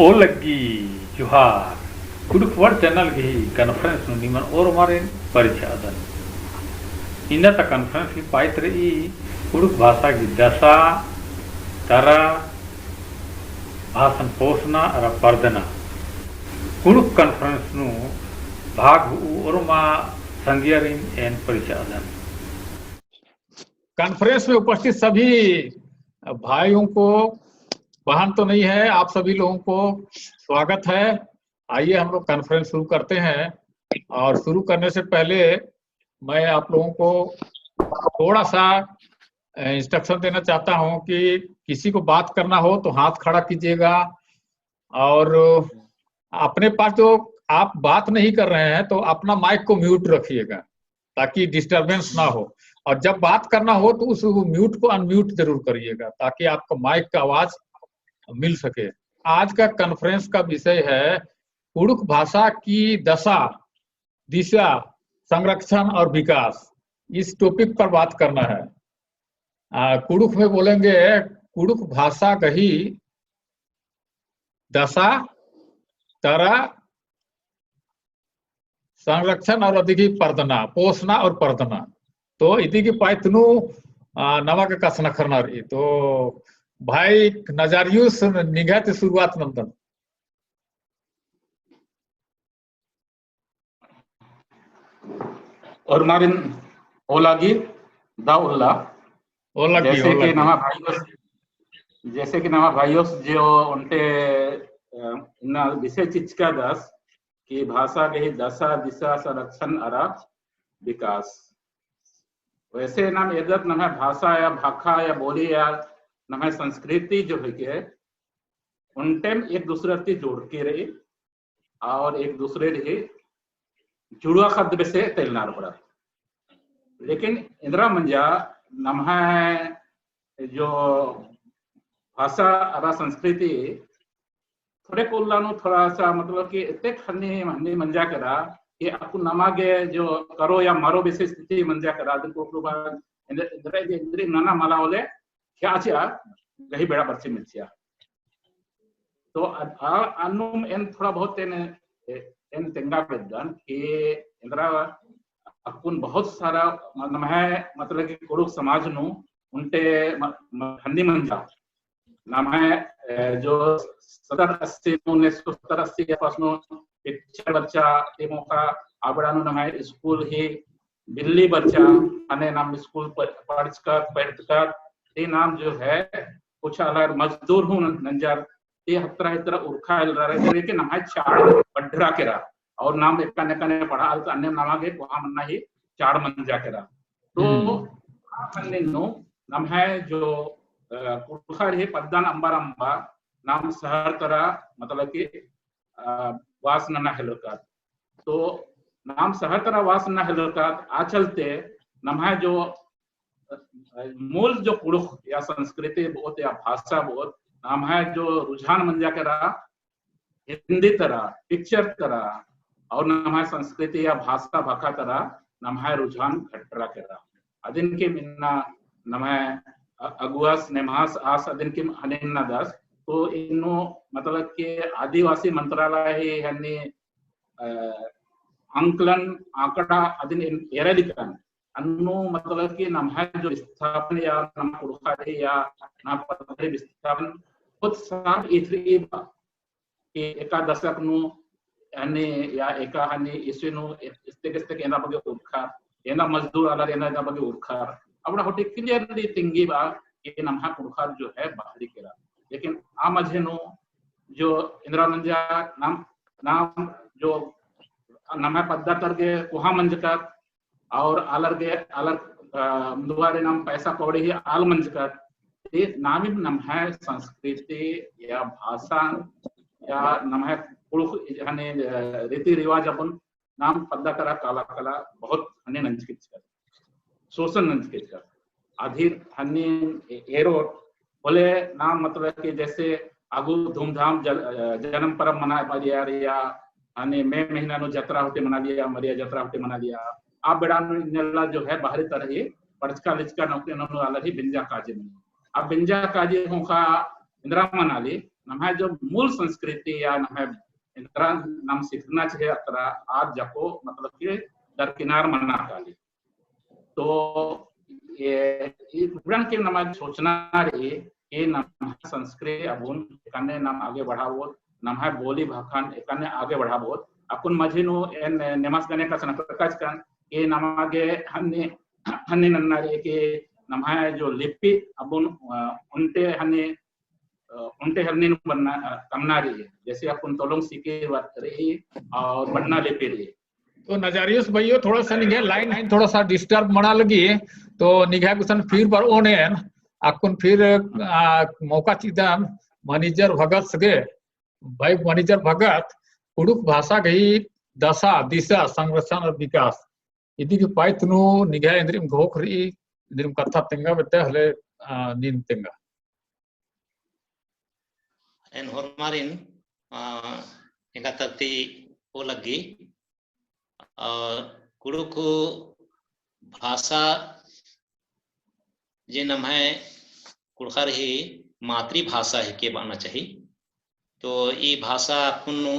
ओलगी जुहार Kurukh word channel की conference निमन और हमारे परिचादन इन्हें तक कॉन्फ्रेंस की पाइत्र ई कुडुक भाषा की दशा तरा भाषण पोषणा और पर्दना कुडुक कॉन्फ्रेंस नु भाग और मा संज्ञारीन एन परिचादन कॉन्फ्रेंस में उपस्थित सभी भाइयों को वाहन तो नहीं है, आप सभी लोगों को स्वागत है। आइए हम लोग कॉन्फ्रेंस शुरू करते हैं। और शुरू करने से पहले मैं आप लोगों को थोड़ा सा इंस्ट्रक्शन देना चाहता हूं कि किसी को बात करना हो तो हाथ खड़ा कीजिएगा, और अपने पास जो आप बात नहीं कर रहे हैं तो अपना माइक को म्यूट रखिएगा ताकि डिस्टरबेंस ना हो, और जब बात करना हो तो उस म्यूट को अनम्यूट जरूर करिएगा ताकि आपका माइक का आवाज मिल सके। आज का कॉन्फ्रेंस का विषय है कुडुक भाषा की दशा, दिशा, संरक्षण और विकास। इस टॉपिक पर बात करना है। कुडुक में बोलेंगे कुडुक भाषा कही दशा तरा संरक्षण और अधिकी पर्दना पोषणा और पर्दना तो इति की पाइतनु नमक का सनखरना रही। तो भाई नजारियुस निगत शुरुआत नंदन और मारिन ओलागी दाउल्ला जैसे कि नवा भाइयों जो उनके ना विषय चिचका दस की भाषा के दशा दिशा संरक्षण अरा विकास। वैसे नाम एदत नम भाषा या भाखा या बोली या नम संस्कृति जो है के उन टाइम एक दूसरे से जोड़ के रही और एक दूसरे रही जुड़वा शब्द से तेलनार पड़ा। लेकिन इंदिरा मंजा नम जो भाषा अरा संस्कृति थोड़े कोल्लानु थोड़ा सा मतलब कि इतने खन्नी हन्नी मंजा करा कि आपको नमागे जो करो या मारो विशेष स्थिति मंजा करा इंद्र नाना माला बोले क्या चिया गही बेड़ा बच्चे मिलचिया। तो अनुम इन थोड़ा बहुत इन तेंगा बेदन कि इंद्रा अपुन बहुत सारा मतलब कि कुडुक समाज नु उनटे हन्नी मंजा नाम है जो 70-80 1970-80 के पास में पिक्चर बच्चा टीमों का आबड़ानु नाम है स्कूल ही बिल्ली बच्चा अने नाम स्कूल पढ़कर ये नाम जो है कुछ अलग मजदूर हूँ नंजार ये हत्रा उर्खा रहे लेकिन नाम है चार बढ़ा के रहा और नाम एक कने पढ़ा अन्य नामागे वहां मन्ना ही चार मंजा के रहा। तो नाम है जो कुड़खर ही पद्दान अंबार अंबा नाम शहर तरह मतलब कि वास नना हेलका। तो नाम शहर तरह वास नना हेलका आ चलते नाम है जो मूल जो कुड़ुक या संस्कृति बहुत या भाषा बहुत नाम है जो रुझान मंजा के रहा हिंदी तरह पिक्चर तरह और नाम है संस्कृति या भाषा भाखा तरह नाम है रुझान घटरा के रहा अदिन के मिन्ना नाम है अगुआस नेमास आस अदिन के हनिन्ना दास। तो इन्नो मतलब के आदिवासी मंत्रालय ही हन्नी अंकलन आंकड़ा अदिन एरलिकन अन्नो मतलब कि नाम है जो स्थापन या नाम कुड़खाड़ी या नाम पद्धति विस्थापन खुद साथ इथरी कि एका दशक नु हन्नी या एका हन्नी इसवे नु इस्ते एना बगे उर्खा एना मजदूर अलग एना बगे उर्खा अब होटे क्लियरली तिंगी बा ये नाम है कुड़खा जो है बाहरी केरा। लेकिन आ मझे नु जो इंदिरा मंजा नाम जो नाम है पद्धतर के कुहा मंजका और अलग दुआरे नाम पैसा कौड़े ही आल मंजका ये नाम है संस्कृति या भाषा या नाम है रीति रिवाज अपन नाम पद्दा करा काला कला बहुत हने नंजकित कर शोषण नंजकित कर अधीर हन्नी एरो बोले नाम मतलब कि जैसे आगू धूमधाम जन्म परम मना पारिया या हने मे महीना नो जत्रा होते मना लिया मरिया जत्रा होते मना लिया आप बेड़ा नेला जो है बाहरी तरह ही पड़चका लिचका नौकरी नो अलग ही बिंजा काजे अब बिंजा काजे होका इंदिरा मनाली नम्हे जो मूल संस्कृति या नम्हे इंद्रा नाम सीखना चाहिए अतरा आज जाको मतलब कि दरकिनार मना काली तो ये बुढ़ान के नमाज सोचना रही ये नम्हे संस्कृति अबुन कन्ने नाम आगे बढ़ावो नम्हे बोली भाखान कन्ने आगे बढ़ावो अकुन मझिनो एन नेमास गने का सनप्रकाश कान ये नमागे हन्ने हन्ने नन्नारी के नम्हे जो लिपि अबुन उनते हन्ने बनना कमना रही है जैसे अपन तोलोंग सीखे बात रही और बनना लिपि रही तो नजारियस भाइयों थोड़ा सा निगाह लाइन थोड़ा सा डिस्टर्ब मना लगी तो निगाह कुछ फिर पर ओने अकुन फिर मौका चिदन मैनेजर भगत सगे भाई मैनेजर भगत कुड़ुक भाषा गई दशा दिशा संरक्षण और विकास इदी की पाइतनु निगाह इंद्रिम घोख रही इंद्रिम कथा तेंगा बेते हले नीन तेंगा en hormarin engatati o lagi कुड़ुकु भाषा जे नाम है कुड़खर ही मातृभाषा है के बनना चाहिए तो ये भाषा कुन्नु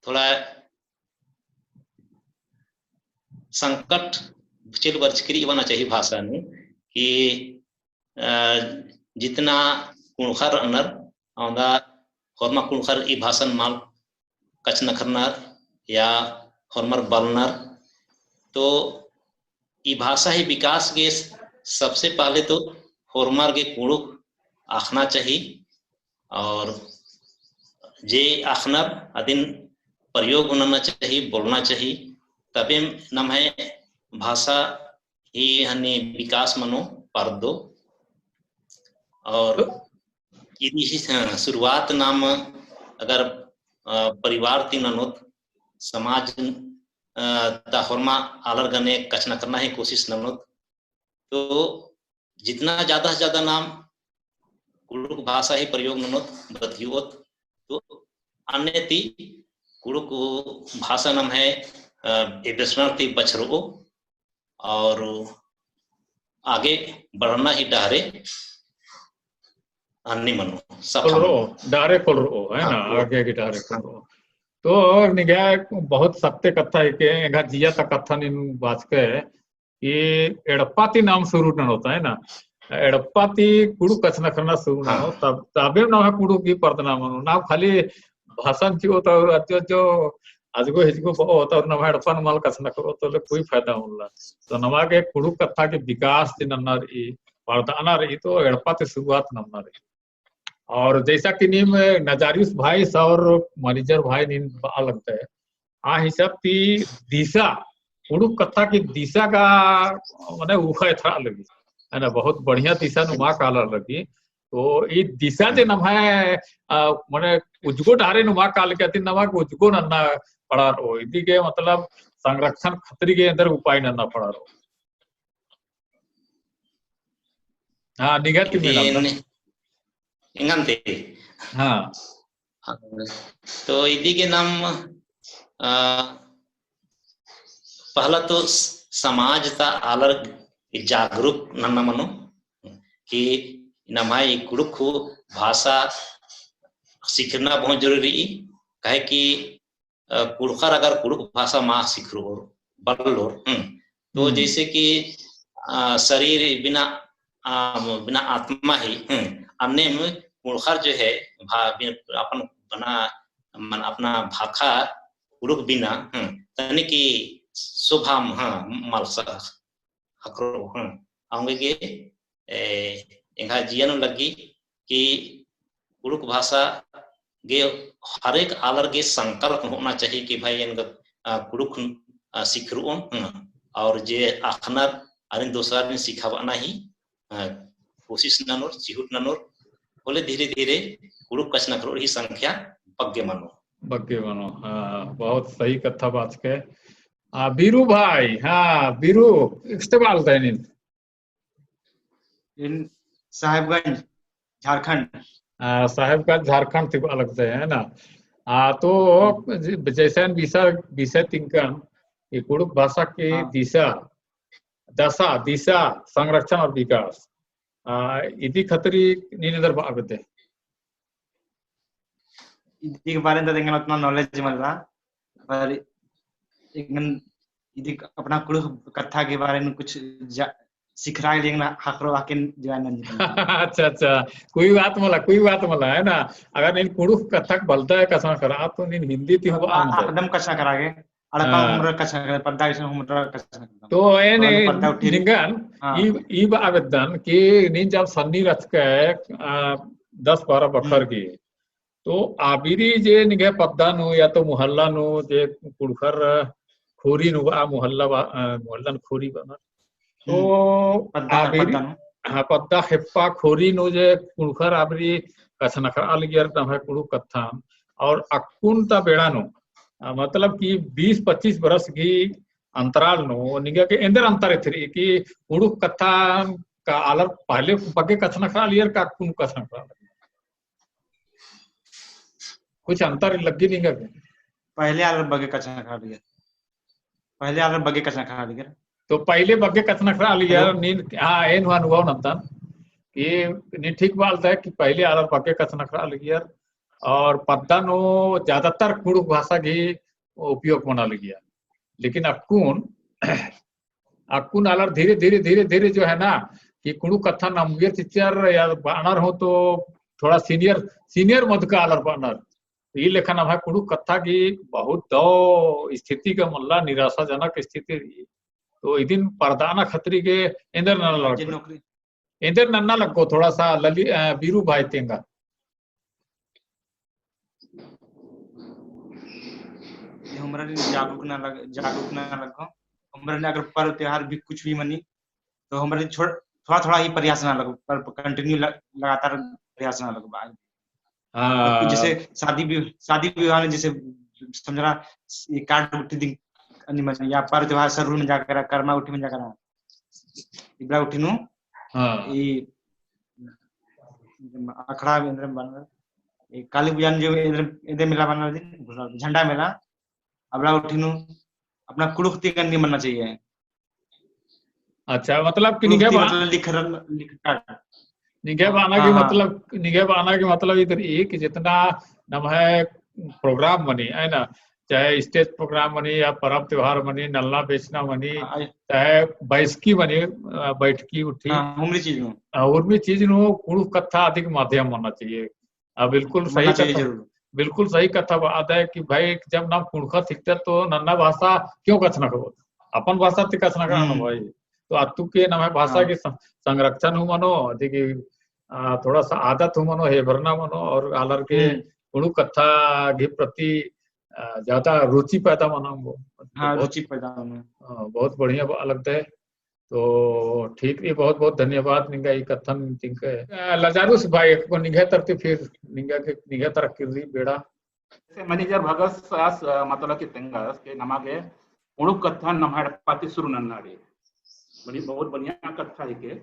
थोड़ा संकट चिल वर्ष करी बना चाहिए भाषा नु कि जितना कुणखर अनर औंदा होरमा कुणखर ई भाषण माल कचना करनार या होरमर बलनर तो ई भाषा ही विकास के सबसे पहले तो होरमर के कुड़ुक आखना चाहिए और जे आखनर अदिन प्रयोग होना चाहिए बोलना चाहिए तभी नाम है भाषा ही हने विकास मनो पर दो और यदि शुरुआत नाम अगर परिवार तीन अनुत समाज होरमा आलर गने कचना करना ही कोशिश ननुत तो जितना ज्यादा से ज्यादा नाम कुड़ुक भाषा ही प्रयोग ननुत बधियोत तो अन्य ती कुड़ुक भाषा नाम है एवरेशनल बछरो और आगे बढ़ना ही डारे अन्य मनो डारे कोलरो है ना आगे की डारे कोलरो तो निगाह बहुत सत्य कथा है कि एगा जिया तक कथा इन बात के ये एड़प्पाती नाम शुरू न होता है ना एड़प्पाती कुड़ू कचना करना शुरू न हो तब तबे ना कुड़ू की पर्दना मनो ना खाली भाषण की होता है जो आजगो हिजगो होता और नवा एड़प्पा माल कचना करो तो कोई फायदा होला तो नवा के कुड़ू कथा के विकास दिन नर ई पर्दाना रही तो एड़प्पाती शुरुआत नमना रही और जैसा कि नीम नजारिस भाई और मैनेजर भाई नीम लगता है आ हिसाब ती दिशा कुड़ुक कथा की दिशा का माने उखा था लगी है ना बहुत बढ़िया दिशा नुमा काला लगी तो ये दिशा जे नम है माने उजगो डारे नुमा काल के नवा उजगो नन्ना पड़ा रो इदी के मतलब संरक्षण खतरी के अंदर उपाय नन्ना पड़ा रो हाँ निगत में इंगंते हाँ तो इदी के नाम पहला तो समाज ता आलर जागरूक नन्ना मनो कि नमाई कुड़ुक भाषा सीखना बहुत जरूरी कहे कि कुड़खर अगर कुड़ुक भाषा माँ सीख रो बल्लो तो जैसे कि शरीर बिना बिना आत्मा ही अन्य में कुड़खर जो है अपन बना मन अपना भाखा कुड़ुक बिना तने की शुभम मालसा हकरो आऊंगे के इंगा जियन लगी कि कुड़ुक भाषा गे हर एक आलर के संकल्प होना चाहिए कि भाई इनका कुड़ुक सीखरू और जे आखनर अरे दूसरा दिन सिखावाना ही कोशिश ननोर चिहुट ननोर बोले धीरे धीरे कुड़ुक कचना करो ही संख्या बग्गे मनो हाँ बहुत सही कथा बात के बीरू भाई हाँ बीरू इस्तेमाल दैन इन साहेबगंज झारखंड साहेबगंज झारखंड थी अलग से है ना तो जैसे विषय तिंकन ये कुड़ुक भाषा की दिशा दशा दिशा संरक्षण और विकास इदी खतरी नींदर बागते ಇದಕ್ಕೆ बारे में तो देंगे उतना नॉलेज मिल रहा पर एकदम इदी अपना कुल कथा के बारे में कुछ सीख रहा है लेकिन हाकरो आके ज्वाइन नहीं अच्छा अच्छा कोई बात मला है ना अगर इन कुड़ुख कथक बोलता है कसम करा तो इन हिंदी थी हो आम एकदम कच्चा करागे अड़का उम्र कच्चा करे पर्दा के उम्र कच्चा तो एने पर्दा उठी निगन ई आवेदन कि नीन जब सन्नी रथ के 10-12 बखर की तो आबिरी जे निगे पद्दा नु या तो मोहल्ला नु जे कुड़खर खोरी नु आ मोहल्ला खोरी बना तो आबिरी हाँ पद्दा हेप्पा खोरी नु जे कुड़खर आबिरी कछनखर अलगियर तम है कुड़ु कथा और अक्कुन ता बेड़ा नु मतलब कि 20-25 बरस की अंतराल नो निगा के इंदर अंतर थी कि कुड़ु कथा का अलर पहले बगे कछनखर अलगियर का अक्कुन कछनखर कुछ अंतर लगी नहीं कर पहले आलर बगे कच्चा खा लिया पहले आलर बगे कच्चा खा लिया तो पहले बगे कथना खा लिया नींद हाँ एन अनुभव नतन ये नी ठीक बात है कि पहले आलर बगे कथना खा लिया और पद्दा नो ज्यादातर कुड़ु भाषा की उपयोग बना लिया लेकिन अक्कुन आलर धीरे धीरे धीरे धीरे जो है ना कि कुड़ु कथा नमगे टीचर या बानर हो तो थोड़ा सीनियर मध का आलर बानर ये लेखन है कुड़ु कथा की बहुत दो स्थिति का मल्ला निराशाजनक स्थिति रही तो इस दिन परदाना खतरी के इंदर नन्ना लगो थोड़ा सा लली बीरू भाई तेंगा हमरा जागरूक ना लगो हमरा ने अगर पर्व त्योहार भी कुछ भी मनी तो हमरा थोड़ा थोड़ा ही प्रयास ना लगो पर कंटिन्यू लगातार प्रयास ना लगो जैसे शादी विवाह में जैसे समझ रहा ये कार्ड उठी दिन या पर्व त्योहार सरू में जाकर कर्मा उठी में जाकर इब्रा उठी नु ये अखड़ा इंद्र बन काली पूजा जो इंद्र मेला बना दिन झंडा मेला अबरा उठी नु अपना कुड़ुख तिगन नहीं बनना चाहिए अच्छा मतलब कि निगे बाना की मतलब इधर एक जितना नम है प्रोग्राम बनी है ना चाहे स्टेज प्रोग्राम बनी या पर्व त्योहार बनी नलना बेचना बनी चाहे बैसकी बनी बैठकी उठी और भी चीज नो कुड़ु कथा अधिक माध्यम होना चाहिए बिल्कुल सही कथा बात है कि भाई जब नाम कुड़खा सीखते तो नन्ना भाषा क्यों कथना करो अपन भाषा ते कथना करना भाई तो अतु के नाम भाषा की संरक्षण हो मनो अधिक थोड़ा सा आदत हो मनो हे भरना मनो और आलर के कुड़ु कथा के प्रति ज्यादा रुचि पैदा मना रुचि पैदा बहुत बढ़िया लगता है तो ठीक है बहुत बहुत धन्यवाद निगा ये कथन थिंक लजारुस भाई को निगाह तरते फिर निगाह तरक कर रही बेड़ा जैसे मैनेजर भगत सास मतलब कि तेंगास के नमागे उणु कथा नमाड़ पाती शुरू नन्नाड़ी बड़ी बहुत बढ़िया कथा है के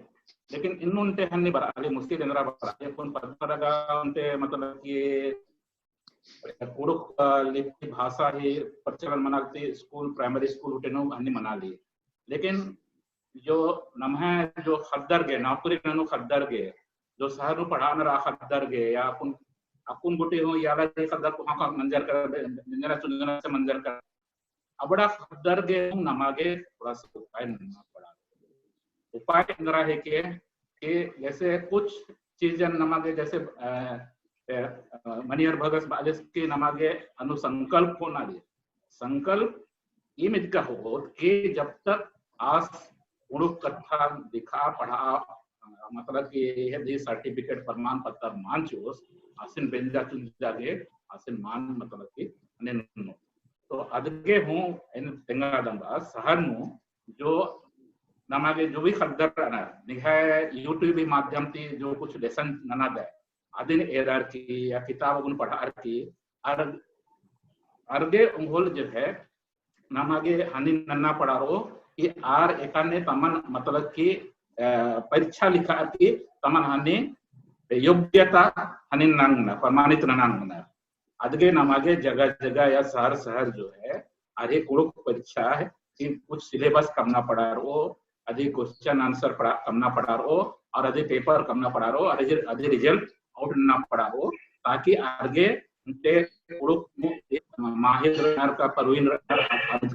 लेकिन इन्नुंटे हन्नी बराले मुस्लिम इंद्रा बराले कौन पत्थरगा उनटे मतलब कि कुड़ुख लिपि भाषा ही प्रचलन मनाते स्कूल प्राइमरी स्कूल उठेनो हन्नी मना ली लेकिन जो नम है जो खद्दर गे नौकरी ननु खद्दर गे जो शहर नु पढ़ाना रहा खद्दर गे या अकुन गुटे हो याला जे खद्दर को हां मंजर कर निरा चुनना से मंजर कर अबड़ा खद्दर गे नमागे थोड़ा सा उपाय नना पड़ा उपाय इंद्रा है कि जैसे कुछ चीजें नमागे जैसे मनियर भगत बालिस के नमागे अनुसंकल्प होना दे संकल्प ये मिटका हो कि जब तक आस उणु कथा दिखा पढ़ा मतलब कि ये सर्टिफिकेट प्रमाण पत्र मान चोस आसिन बेंजा चुंजा गे आसिन मान मतलब कि ने तो अदगे हूं इन तेंगादंगा शहर नु जो नमागे जो भी खद्दर ना निगाह यूट्यूब माध्यम से जो कुछ लेसन नना दे अदिन एरर की या किताब उन पढ़ा की अर्गे उंगोल जो है नमागे हनी नन्ना पढ़ा रो ये आर एकाने तमन मतलब कि परीक्षा लिखा की तमन हनी योग्यता हनी नंग प्रमाणित नंग अदगे नमागे जगह जगह या शहर जो है अरे कुड़ुक परीक्षा है कि कुछ सिलेबस करना पड़ा रो अदे क्वेश्चन आंसर पढ़ा कमना पढ़ा रो और अदे पेपर कमना पढ़ा रो और अदे रिजल्ट आउट ना पढ़ा रो ताकि आगे उनते उड़ुक माहिर का परवीन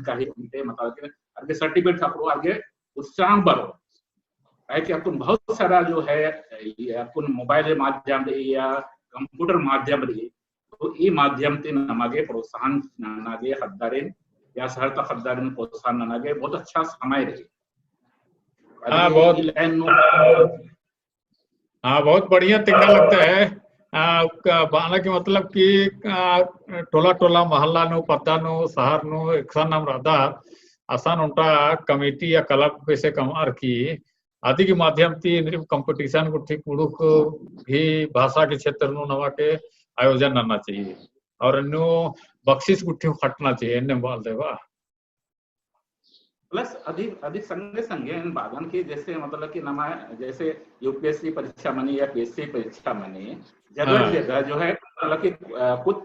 का ही उनते मतलब कि आगे सर्टिफिकेट था आगे उत्साह बरो है कि अपन बहुत सारा जो है अपन मोबाइल माध्यम या कंप्यूटर माध्यम रे तो ई माध्यम ते नमागे प्रोत्साहन नागे खद्दारिन या शहर का खद्दारिन प्रोत्साहन नागे बहुत अच्छा समय रहे। हाँ बहुत बढ़िया तिंगा लगता है। बाना के मतलब कि टोला टोला मोहल्ला नो पत्ता नो शहर नो एक नाम रहता आसान उनका कमेटी या क्लब वैसे कमार की आदि के माध्यम से कंपटीशन को ठीक उड़ुक भी भाषा के क्षेत्र नो नवा के आयोजन करना चाहिए और अन्य बख्शिश गुट्ठी फटना चाहिए इन्हें बोल देवा प्लस अधिक अधिक संगे संगे बागन के जैसे मतलब कि नमा जैसे यूपीएससी परीक्षा मनी या पीएससी परीक्षा मनी जगह जगह जो है मतलब कि कुछ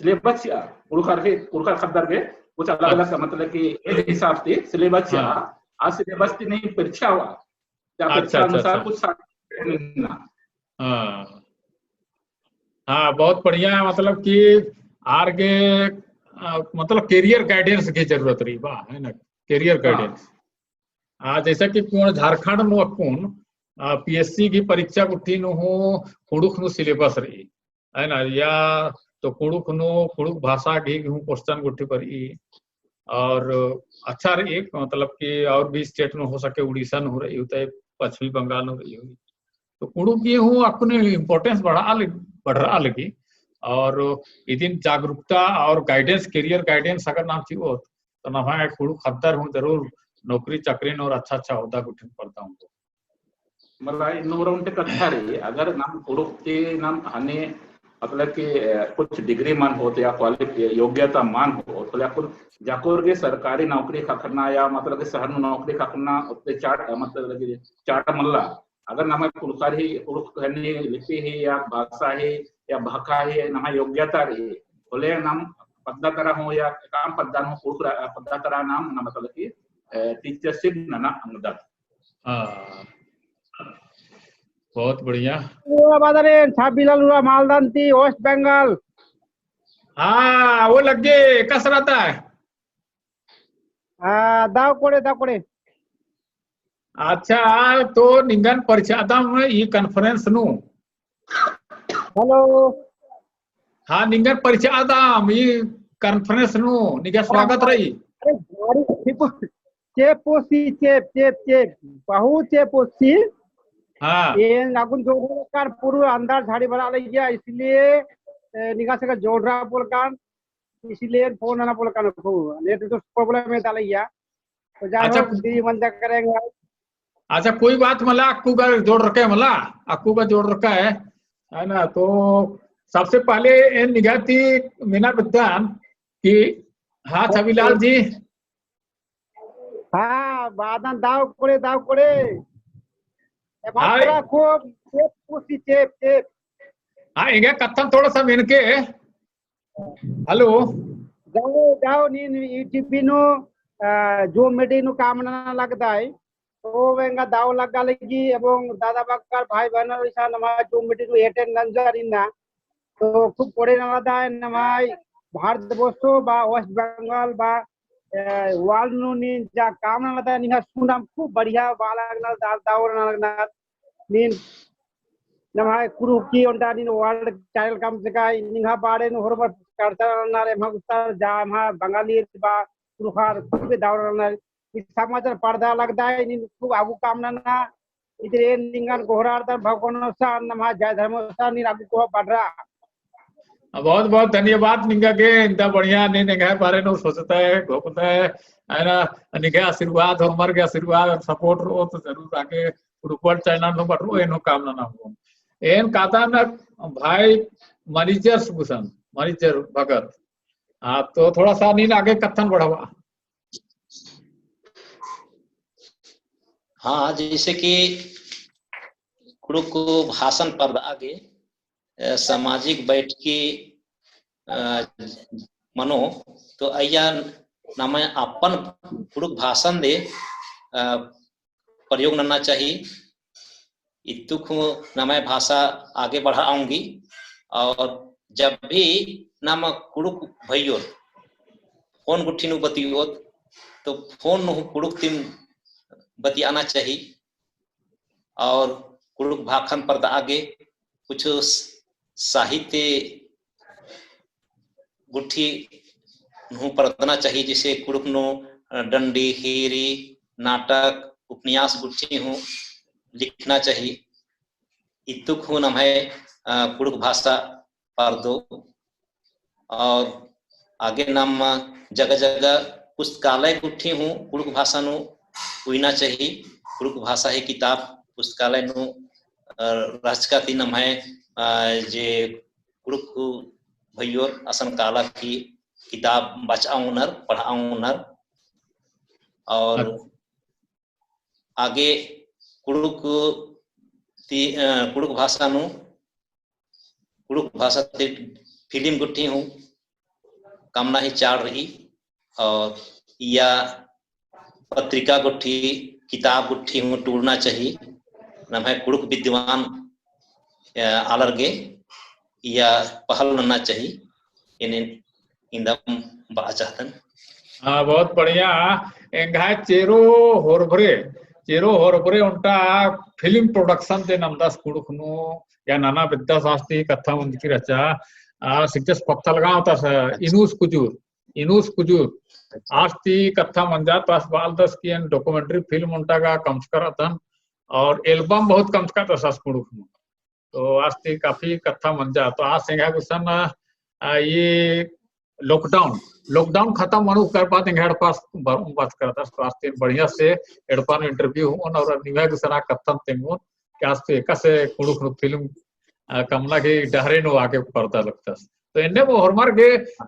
सिलेबस उड़कर खद्दर के कुछ अलग अलग मतलब कि एक हिसाब से सिलेबस आज सिलेबस की नहीं परीक्षा हुआ परीक्षा अनुसार कुछ हाँ बहुत बढ़िया मतलब कि आगे मतलब कैरियर गाइडेंस की जरूरत रही बा है ना कैरियर गाइडेंस। जैसा कि झारखंड में कौन पीएससी की परीक्षा उठी नो हो कुड़ुक नो सिलेबस रही है ना या तो कुड़ुक भाषा की क्वेश्चन गुट्ठी पर और अच्छा रही मतलब कि और भी स्टेट में हो सके उड़ीसा में हो रही होता है पश्चिमी बंगाल में रही होगी तो कुड़ुक ये हूँ अपने इम्पोर्टेंस बढ़ रहा लगी और दिन जागरूकता और गाइडेंस कैरियर गाइडेंस अगर नाम थी हो तो ना कुड़ुक खद्दर हूँ जरूर नौकरी चाकरी और अच्छा अच्छा होदा गुठिन पड़ता हूँ मतलब इन्नूर उनके कथा रही अगर नाम कुड़ुक के नाम हने मतलब कि कुछ डिग्री मान हो तो या क्वालिफिकेशन योग्यता मान हो तो या कुछ जाकोर के सरकारी नौकरी खकरना या मतलब कि शहर में नौकरी खकरना उत्ते चार्ट मतलब कि चार्ट मल्ला अगर नाम कुड़ुकार ही कुड़ुक कहने लिपि है या भाषा है या भाखा है नाम योग्यता रही बोले नाम पद्दा तरह हो या काम पद्दा हो कुड़ुक पद्दा तरह नाम ना मतलब कि टीचरशिप ना अंगदत बहुत बढ़िया मालदांती वेस्ट बंगाल। हाँ वो लग गए कस रहता है दाव कोड़े अच्छा तो निंगन परिचादम ये कॉन्फ्रेंस नु हेलो हाँ निंगन परिचादम ये कॉन्फ्रेंस नु निगा स्वागत रही चेप बहुत चेपोसी हाँ ये नागुन जोड़ पूरा अंदर झाड़ी बना लिया इसलिए निकास का जोड़ रहा बोलकर इसलिए फोन आना बोलकर नेट तो प्रॉब्लम है डालिया तो अच्छा दीदी मंजा करेंगे। अच्छा कोई बात मला अक्कू का जोड़ रखा है मला अक्कू का जोड़ रखा है ना तो सबसे पहले निगाह थी मीना विद्वान की हाँ छविलाल जी हाँ बादन दाव कोड़े खूब चेप हाँ इंगे कथन थोड़ा सा मिनके हेलो जाओ नी टिफिनो जो मेडी नु काम ना लगता है तो वेंगा दाव लगा लगी एवं दादा बाकर भाई बहन ऐसा नमाज जो मेडी नु एटेंड नंजर इना तो खूब पड़े ना लगा है नमाज भारत वर्षो बा वेस्ट बंगाल बा वाल नु नी जा काम ना लगा निहा सुनाम खूब बढ़िया वाला ना दाव ना लगना नीन नमाज कुरु की उनटा नीन वर्ल्ड चाइल्ड काम से का निहा बाड़े नु हरबर करता ना रे मगुस्तार जा मा बंगाली बा कुरुखार खूब दाव ना इस समाचार पर्दा लगता है नीन खूब आगु काम ना इधर निंगन गोहरार भगवान सा नमा जय धर्म सा नीन आगु को बढ़ रहा। बहुत बहुत धन्यवाद निंगा के इंता बढ़िया ने निगाह बारे नो सोचता है घोपता है ना निगाह आशीर्वाद और मर के आशीर्वाद और सपोर्ट रो तो जरूर आके ऊपर चैनल नो बटरो एनो काम ना हो एन काता ना भाई मैनेजर सुभूषण मैनेजर भगत हाँ तो थोड़ा सा नीन आगे कथन बढ़ावा। हाँ जैसे कि कुड़ुक भाषण पर आगे सामाजिक बैठकी मनो तो अय्या नाम अपन कुड़ुक भाषण दे प्रयोग करना चाहिए। इतुक नमय भाषा आगे बढ़ाऊंगी और जब भी नम कुड़ुक भैयो फोन गुट्ठी नु बतियोत तो फोन नु कुड़ुक तिम बतियाना चाहिए और कुड़ुक भाखन पर आगे कुछ साहित्य गुट्ठी नु परदना चाहिए, जिसे कुड़ुक नु डंडी हीरी नाटक उपन्यास गुट्ठी हूँ लिखना चाहिए। इतुक हूँ नम है कुड़ुक भाषा पर दो और आगे नाम जगह जगह पुस्तकालय गुट्ठी हूँ कुड़ुक भाषा नु हुईना चाहिए। कुड़ुक भाषा है किताब पुस्तकालय नु राजका ती नम है जे कुड़ुक भैयो असन काला की किताब बचाऊं नर पढ़ाऊं नर। और आगे कुड़ुक भाषा नु कुड़ुक भाषा ते फिल्म गुट्ठी हूँ कामना ही चाड़ रही और या पत्रिका गुट्ठी किताब गुट्ठी हूँ टूरना चाहिए। नम है कुड़ुक विद्वान आलरगे या पहल करना चाहिए इन्हें इंदम बाचातन। हाँ बहुत बढ़िया। एंगा चेरो होरभरे उनका फिल्म प्रोडक्शन ते नमदास कुड़ुकनु या नाना विद्या शास्त्री कथा उनकी रचा शिक्षस पक्ता लगा होता है इनूस कुजूर आज ती कथा मंजा तास बाल दस की डॉक्यूमेंट्री फिल्म उनका का कमस्कर अतन और एल्बम बहुत कमस्कर तसास कुड़ुकनु तो आज ती काफी कथा मंजा। तो आज सिंगा गुस्सन ये लॉकडाउन खत्म मनु कर पाते हैं पास बात करता स्वास्थ्य बढ़िया से एडपान इंटरव्यू होन और निवा गुसना कथन तेंगो क्या से कसे कुड़ुक फिल्म कमला के डहरे नो आगे पड़ता लगता तो इन्हें वो हरमार के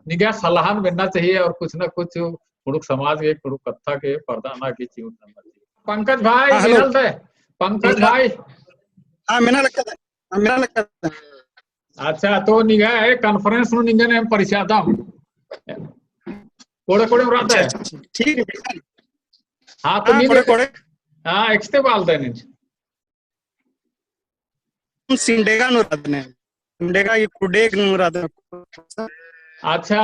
निगाह सलाहन मिलना चाहिए और कुछ ना कुछ कुड़ुक समाज के कुड़ुक कथा के पर्दाना की चीज करना चाहिए। पंकज भाई मिनल थे पंकज भाई हाँ मेरा लगता है। अच्छा तो निगाह कॉन्फ्रेंस नु निगाह ने परिचय कोड़े रहता है ठीक है। हाँ तो कोड़े हाँ एक्सटे बालते नहीं सिंडेगा नु रातने सिंडेगा ये कुडेक नु रात। अच्छा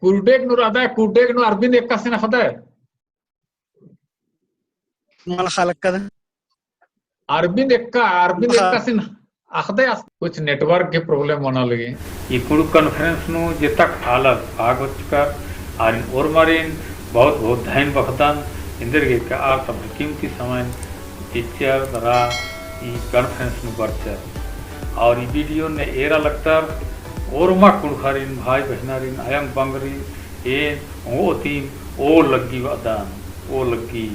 कुरडेक नु राता है कुडेक नु अरविंद एक का से ना खाता है मला खालक का अरविंद एक का से ना आखदे कुछ नेटवर्क की प्रॉब्लम होना लगी। ये कुड़ुक कॉन्फ्रेंस नु जितक हालत भागवत कर और मारिन बहुत धैन बखदान इंदर के का आ सब कीमती समय टीचर दरा ई कॉन्फ्रेंस नु बरचर और ई वीडियो ने एरा लगता और मा कुड़खारिन भाई बहनारिन आयंग बंगरी ए ओ तीन ओ लगी वादान ओ लगी